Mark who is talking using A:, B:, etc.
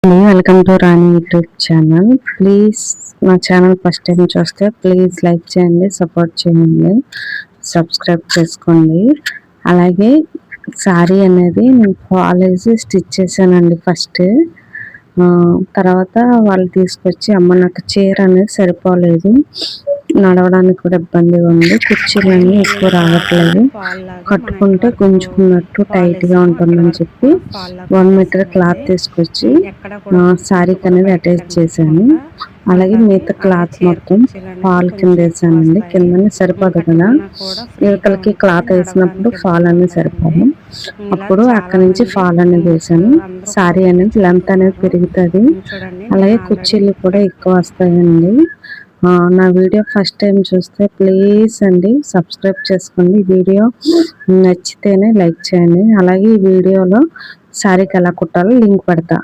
A: Welcome to Rani YouTube channel. Please నా channel first time చూస్తే please like చేయండి, support చేయండి, సబ్స్క్రైబ్ చేసుకోండి. అలాగే శారీ అనేది నేను కాలేజీ స్టిచ్ చేశానండి ఫస్ట్. తర్వాత వాళ్ళు తీసుకొచ్చి అమ్మ నాకు చీర అనేది సరిపోలేదు, నడవడానికి కూడా ఇబ్బందిగా ఉంది, కుర్చీలన్నీ ఎక్కువ రావట్లేదు, కట్టుకుంటే గుంజుకున్నట్టు టైట్గా ఉంటుందని చెప్పి 1 మీటర్ క్లాత్ తీసుకొచ్చి శారీకి అనేది అటాచ్ చేశాను. అలాగే మిగతా క్లాత్ మొత్తం ఫాల్ కింద వేసానండి. కింద సరిపోదు కదా, యువతలకి క్లాత్ వేసినప్పుడు ఫాల్ అనేది సరిపోదు. అప్పుడు అక్కడి నుంచి ఫాల్ అనేది వేసాను. శారీ అనేది లెంత్ అనేది పెరుగుతుంది, అలాగే కుర్చీలు కూడా ఎక్కువ వస్తాయండి. నా వీడియో ఫస్ట్ టైం చూస్తే ప్లీజ్ అండి సబ్స్క్రైబ్ చేసుకోండి. వీడియో నచ్చితేనే లైక్ చేయండి. అలాగే ఈ వీడియోలో శారీకి ఎలా కుట్టాలో లింక్ పెడతా.